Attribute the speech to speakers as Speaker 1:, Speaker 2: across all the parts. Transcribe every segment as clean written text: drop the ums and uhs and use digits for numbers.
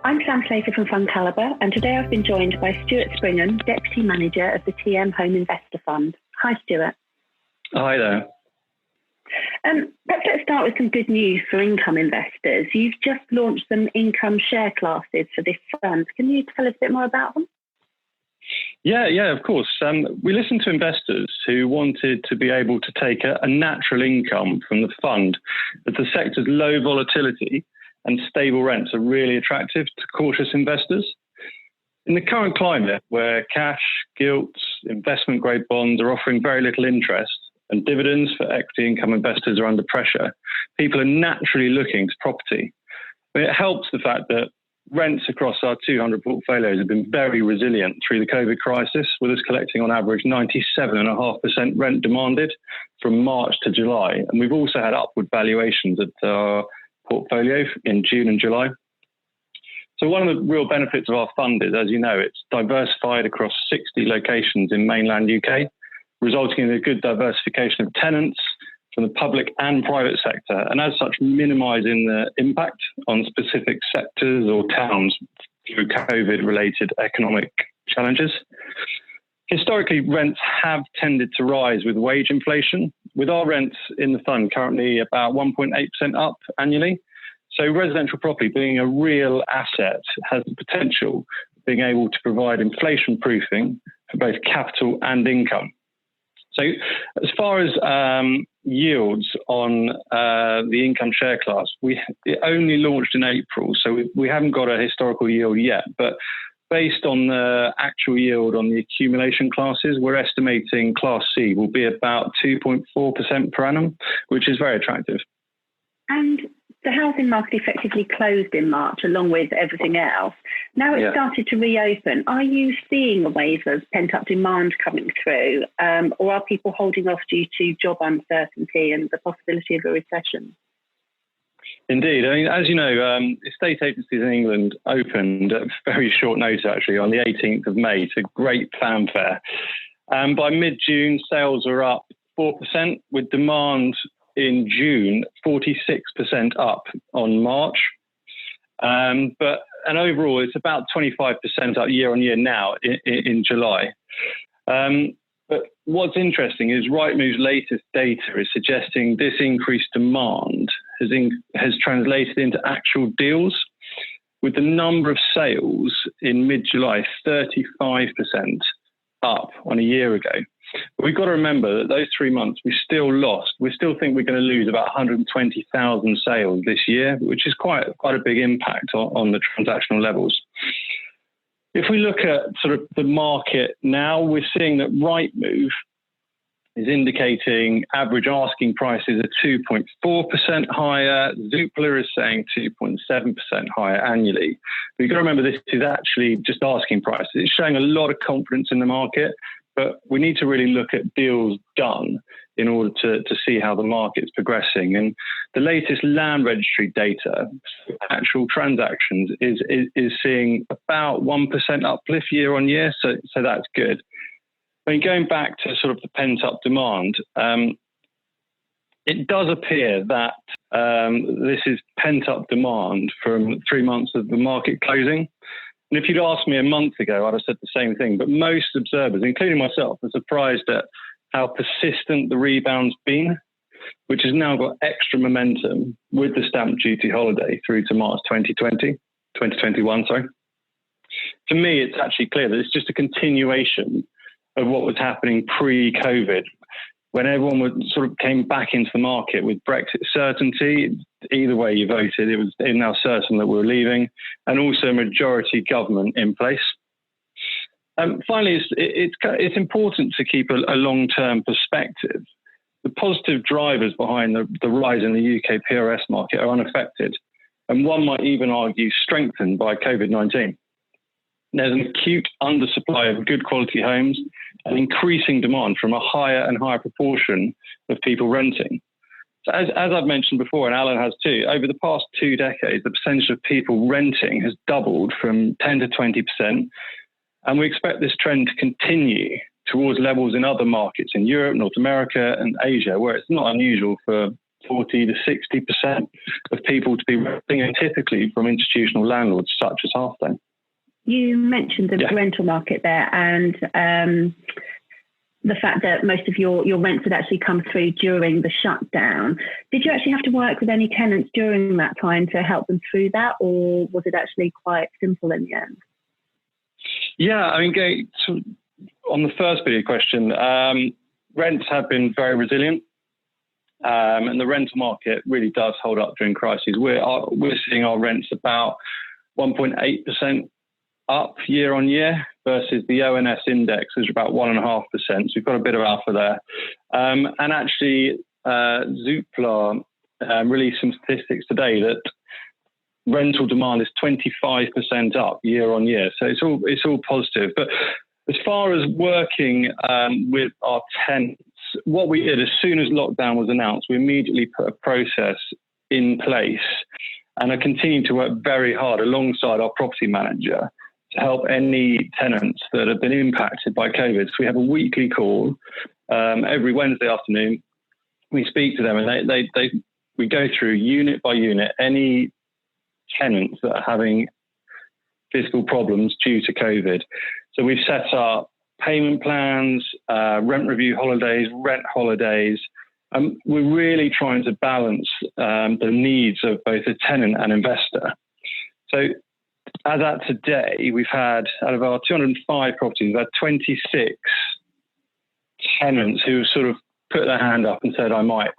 Speaker 1: I'm Sam Slater from FundCalibre, and today I've been joined by Stuart Springham, Deputy Manager of the TM Home Investor Fund. Hi, Stuart.
Speaker 2: Hi there.
Speaker 1: Perhaps let's start with some good news for income investors. You've just launched some income share classes for this fund. Can you tell us a bit more about them?
Speaker 2: Yeah, of course. We listened to investors who wanted to be able to take a natural income from the fund, as the sector's low volatility and stable rents are really attractive to cautious investors. In the current climate, where cash, gilts, investment-grade bonds are offering very little interest and dividends for equity income investors are under pressure, people are naturally looking to property. It helps the fact that rents across our 200 portfolios have been very resilient through the COVID crisis, with us collecting on average 97.5% rent demanded from March to July. And we've also had upward valuations at our portfolio in June and July. So one of the real benefits of our fund is, as you know, it's diversified across 60 locations in mainland UK, resulting in a good diversification of tenants from the public and private sector, and as such minimising the impact on specific sectors or towns through COVID-related economic challenges. Historically, rents have tended to rise with wage inflation, with our rents in the fund currently about 1.8% up annually. So residential property, being a real asset, has the potential of being able to provide inflation proofing for both capital and income. So as far as yields on the income share class, it only launched in April, so we haven't got a historical yield yet. But based on the actual yield on the accumulation classes, we're estimating Class C will be about 2.4% per annum, which is very attractive.
Speaker 1: And the housing market effectively closed in March, along with everything else. Now it's started to reopen. Are you seeing a wave of pent-up demand coming through, or are people holding off due to job uncertainty and the possibility of a recession?
Speaker 2: Indeed. I mean, as you know, estate agencies in England opened at very short notice, actually, on the 18th of May to great fanfare. By mid-June, sales were up 4%, with demand in June 46% up on March. And overall, it's about 25% up year on year now in July. But what's interesting is Rightmove's latest data is suggesting this increased demand has translated into actual deals, with the number of sales in mid-July 35% up on a year ago. But we've got to remember that those 3 months we still think we're going to lose about 120,000 sales this year, which is quite a big impact on the transactional levels. If we look at sort of the market now, we're seeing that Rightmove is indicating average asking prices are 2.4% higher. Zoopla is saying 2.7% higher annually. But you've got to remember this is actually just asking prices. It's showing a lot of confidence in the market, but we need to really look at deals done in order to see how the market's progressing. And the latest land registry data, actual transactions, is seeing about 1% uplift year on year. So that's good. I mean, going back to sort of the pent-up demand, it does appear that this is pent-up demand from 3 months of the market closing. And if you'd asked me a month ago, I'd have said the same thing. But most observers, including myself, are surprised at how persistent the rebound's been, which has now got extra momentum with the stamp duty holiday through to March 2021. To me, it's actually clear that it's just a continuation of what was happening pre-COVID, when everyone sort of came back into the market with Brexit certainty. Either way you voted, it was now certain that we were leaving, and also a majority government in place. Finally, it's important to keep a long-term perspective. The positive drivers behind the rise in the UK PRS market are unaffected, and one might even argue strengthened by COVID-19. There's an acute undersupply of good quality homes and increasing demand from a higher and higher proportion of people renting. So as I've mentioned before, and Alan has too, over the past 2 decades, the percentage of people renting has doubled from 10 to 20%. And we expect this trend to continue towards levels in other markets in Europe, North America and Asia, where it's not unusual for 40 to 60% of people to be renting, and typically from institutional landlords such as Halfdane.
Speaker 1: You mentioned the rental market there, and the fact that most of your rents had actually come through during the shutdown. Did you actually have to work with any tenants during that time to help them through that, or was it actually quite simple in the end?
Speaker 2: Yeah, I mean, on the first bit of your question, rents have been very resilient, and the rental market really does hold up during crises. We're seeing our rents about 1.8% up year on year versus the ONS index, which is about 1.5%. So we've got a bit of alpha there. And actually, Zoopla released some statistics today that rental demand is 25% up year on year. So it's all positive. But as far as working with our tenants, what we did as soon as lockdown was announced, we immediately put a process in place and are continuing to work very hard alongside our property manager to help any tenants that have been impacted by COVID. So we have a weekly call every Wednesday afternoon. We speak to them, and we go through unit by unit any tenants that are having physical problems due to COVID. So we've set up payment plans, rent review holidays, rent holidays. We're really trying to balance the needs of both a tenant and investor. So as at today, we've had, out of our 205 properties, we've had 26 tenants who sort of put their hand up and said, I might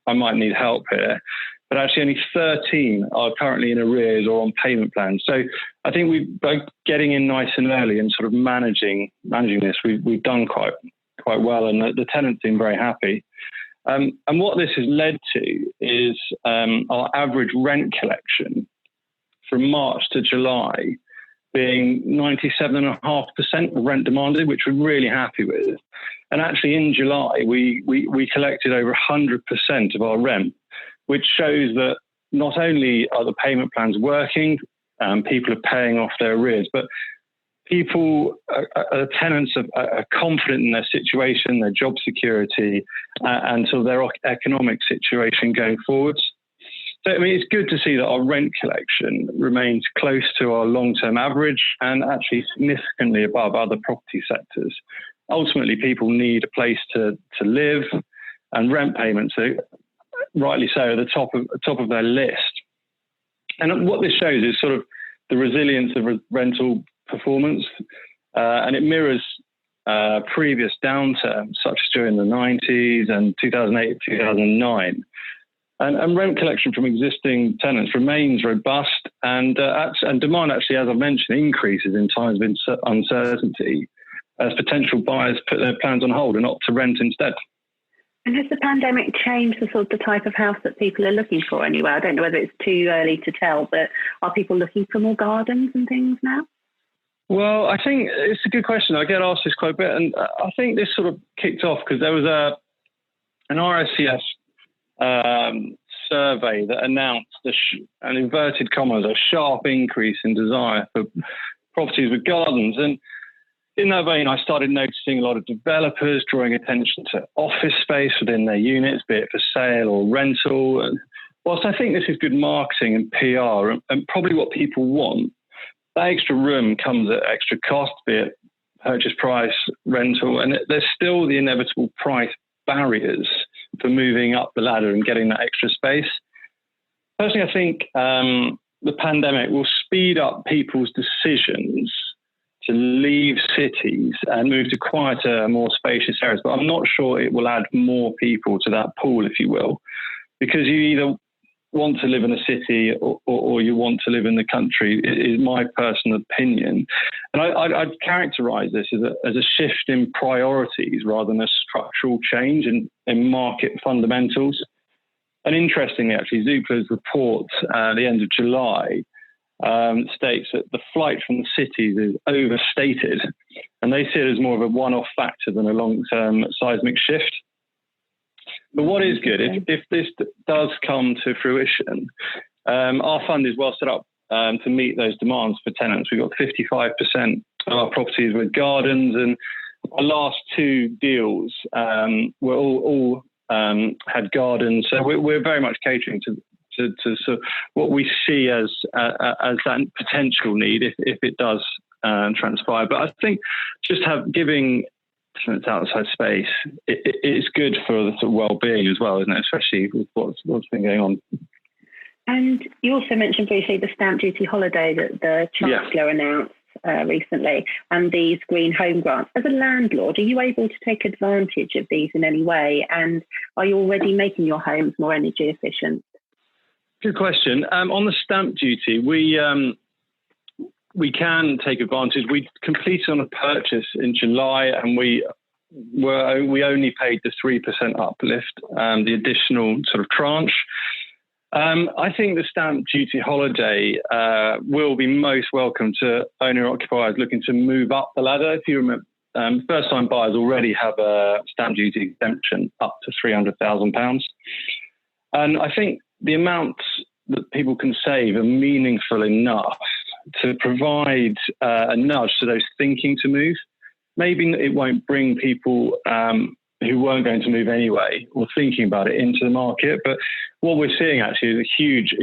Speaker 2: need help here. But actually only 13 are currently in arrears or on payment plans. So I think we're getting in nice and early and sort of managing this. We've done quite well, and the tenants seem very happy. And what this has led to is our average rent collection from March to July being 97.5% of rent demanded, which we're really happy with. And actually in July, we collected over 100% of our rent, which shows that not only are the payment plans working, people are paying off their arrears, but tenants are confident in their situation, their job security, and so their economic situation going forwards. So, I mean, it's good to see that our rent collection remains close to our long-term average and actually significantly above other property sectors. Ultimately, people need a place to live, and rent payments are, rightly so, at the top of their list. And what this shows is sort of the resilience of rental performance, and it mirrors previous downturns, such as during the 90s and 2008, 2009. And rent collection from existing tenants remains robust, and demand actually, as I've mentioned, increases in times of uncertainty as potential buyers put their plans on hold and opt to rent instead.
Speaker 1: And has the pandemic changed the type of house that people are looking for anyway? I don't know whether it's too early to tell, but are people looking for more gardens and things now?
Speaker 2: Well, I think it's a good question. I get asked this quite a bit, and I think this sort of kicked off because there was an RSCS survey that announced an inverted commas, a sharp increase in desire for properties with gardens. And in that vein, I started noticing a lot of developers drawing attention to office space within their units, be it for sale or rental. And whilst I think this is good marketing and PR and probably what people want, that extra room comes at extra cost, be it purchase price, rental, and there's still the inevitable price barriers for moving up the ladder and getting that extra space. Personally, I think the pandemic will speed up people's decisions to leave cities and move to quieter, more spacious areas. But I'm not sure it will add more people to that pool, if you will, because you either want to live in a city or you want to live in the country, is my personal opinion. And I'd characterize this as a shift in priorities rather than a structural change in market fundamentals. And interestingly, actually, Zoopla's report at the end of July states that the flight from the cities is overstated, and they see it as more of a one-off factor than a long-term seismic shift. But what is good, if this does come to fruition, our fund is well set up to meet those demands for tenants. We've got 55% of our properties with gardens, and our last two deals were all had gardens. So we're very much catering to sort of what we see as that potential need if it does transpire. But I think just giving tenants outside space, it's good for the sort of well-being as well, isn't it? Especially with what's been going on.
Speaker 1: And you also mentioned briefly the stamp duty holiday that the Chancellor announced recently, and these green home grants. As a landlord, are you able to take advantage of these in any way? And are you already making your homes more energy efficient?
Speaker 2: Good question. On the stamp duty, we can take advantage. We completed on a purchase in July, and we only paid the 3% uplift, the additional sort of tranche. I think the stamp duty holiday will be most welcome to owner-occupiers looking to move up the ladder. If you remember, first-time buyers already have a stamp duty exemption up to £300,000. And I think the amounts that people can save are meaningful enough to provide a nudge to those thinking to move. Maybe it won't bring people who weren't going to move anyway or thinking about it into the market. But what we're seeing actually is a huge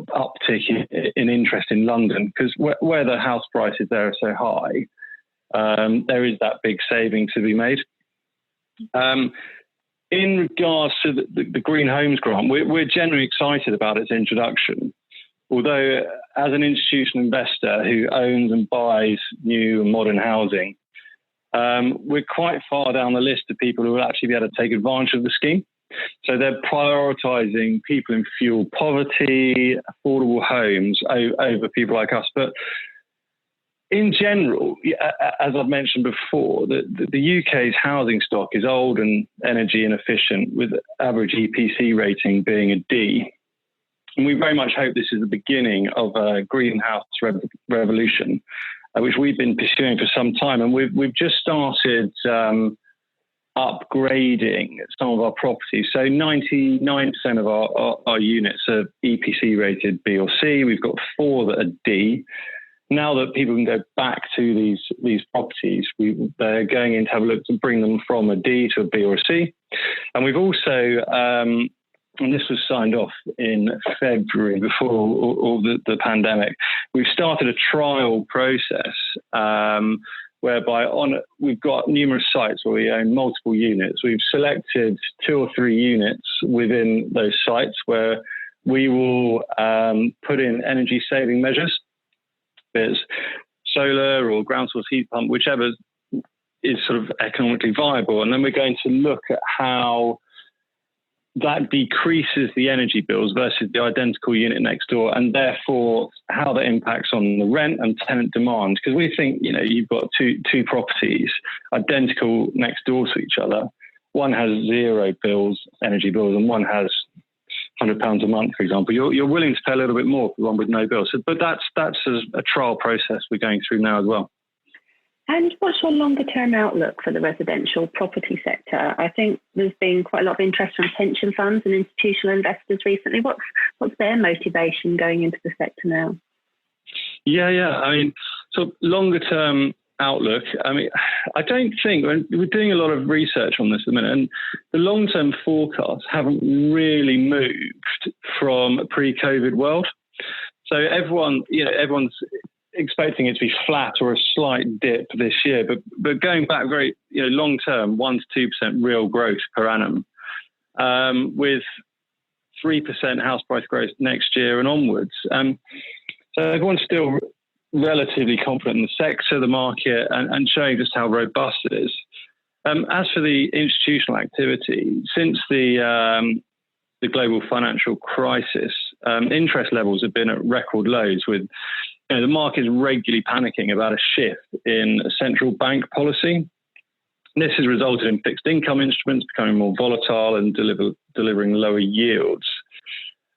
Speaker 2: uptick in interest in London, because where the house prices there are so high, there is that big saving to be made. In regards to the Green Homes Grant, we're generally excited about its introduction. Although, as an institutional investor who owns and buys new and modern housing, we're quite far down the list of people who will actually be able to take advantage of the scheme. So they're prioritising people in fuel poverty, affordable homes over people like us. But in general, as I've mentioned before, the UK's housing stock is old and energy inefficient, with average EPC rating being a D. And we very much hope this is the beginning of a greenhouse revolution, which we've been pursuing for some time. And we've just started upgrading some of our properties. So 99% of our units are EPC rated B or C. We've got 4 that are D. Now that people can go back to these properties, they're going in to have a look to bring them from a D to a B or a C. And we've also, and this was signed off in February before all the pandemic, we've started a trial process whereby we've got numerous sites where we own multiple units. We've selected 2 or 3 units within those sites where we will put in energy saving measures. It's solar or ground source heat pump, whichever is sort of economically viable. And then we're going to look at how that decreases the energy bills versus the identical unit next door, and therefore how that impacts on the rent and tenant demand. Because we think, you've got two properties identical next door to each other. One has 0 energy bills, and one has £100 a month, for example. You're willing to pay a little bit more for one with no bills. But that's a trial process we're going through now as well.
Speaker 1: And what's your longer term outlook for the residential property sector? I think there's been quite a lot of interest from pension funds and institutional investors recently. What's their motivation going into the sector now?
Speaker 2: Yeah. I mean, so longer term outlook. I mean, I don't think we're doing a lot of research on this at the minute, and the long term forecasts haven't really moved from a pre-COVID world. So everyone's expecting it to be flat or a slight dip this year, but going back very long term, 1 to 2% real growth per annum, with 3% house price growth next year and onwards. So everyone's still relatively confident in the sector, the market, and showing just how robust it is. As for the institutional activity, since the global financial crisis, interest levels have been at record lows, with the market is regularly panicking about a shift in central bank policy. This has resulted in fixed income instruments becoming more volatile and delivering lower yields.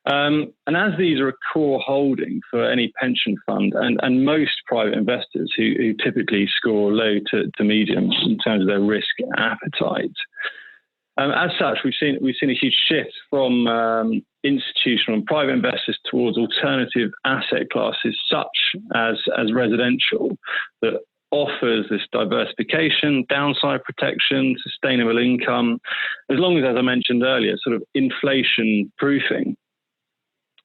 Speaker 2: And as these are a core holding for any pension fund and most private investors who typically score low to medium in terms of their risk appetite, as such, we've seen a huge shift from institutional and private investors towards alternative asset classes such as residential, that offers this diversification, downside protection, sustainable income, as long as I mentioned earlier, sort of inflation proofing.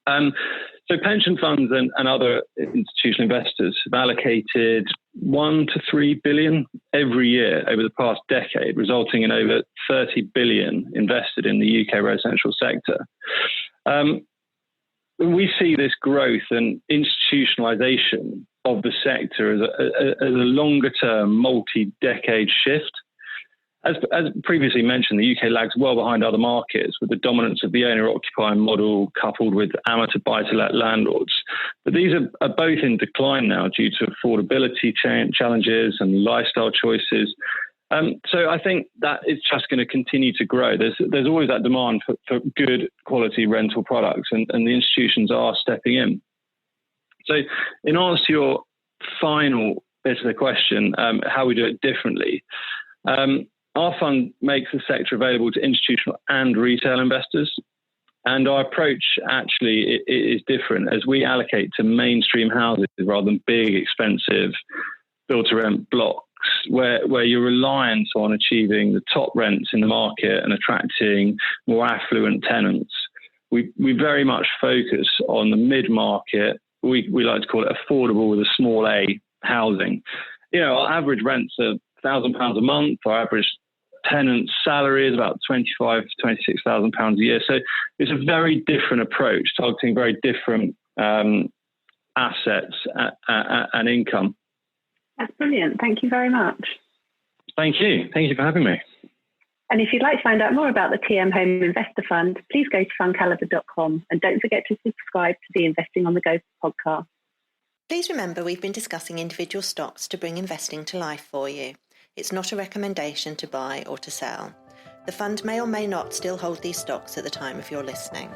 Speaker 2: So pension funds and other institutional investors have allocated 1 to 3 billion every year over the past decade, resulting in over 30 billion invested in the UK residential sector. We see this growth and institutionalization of the sector as a longer-term, multi-decade shift. As previously mentioned, the UK lags well behind other markets with the dominance of the owner-occupying model coupled with amateur buy-to-let landlords. But these are both in decline now due to affordability challenges and lifestyle choices. So I think that it's just going to continue to grow. There's always that demand for good quality rental products, and the institutions are stepping in. So in answer to your final bit of the question, how we do it differently, our fund makes the sector available to institutional and retail investors. And our approach actually is different as we allocate to mainstream houses rather than big, expensive build-to-rent blocks where you're reliant on achieving the top rents in the market and attracting more affluent tenants. We very much focus on the mid-market. We like to call it affordable with a small a housing. Our average rents are £1,000 a month. Our average tenant's salary is about £25,000 to £26,000 a year. So it's a very different approach, targeting very different assets and income.
Speaker 1: That's brilliant. Thank you very much.
Speaker 2: Thank you. Thank you for having me.
Speaker 1: And if you'd like to find out more about the TM Home Investor Fund, please go to FundCalibre.com and don't forget to subscribe to the Investing on the Go podcast.
Speaker 3: Please remember we've been discussing individual stocks to bring investing to life for you. It's not a recommendation to buy or to sell. The fund may or may not still hold these stocks at the time of your listening.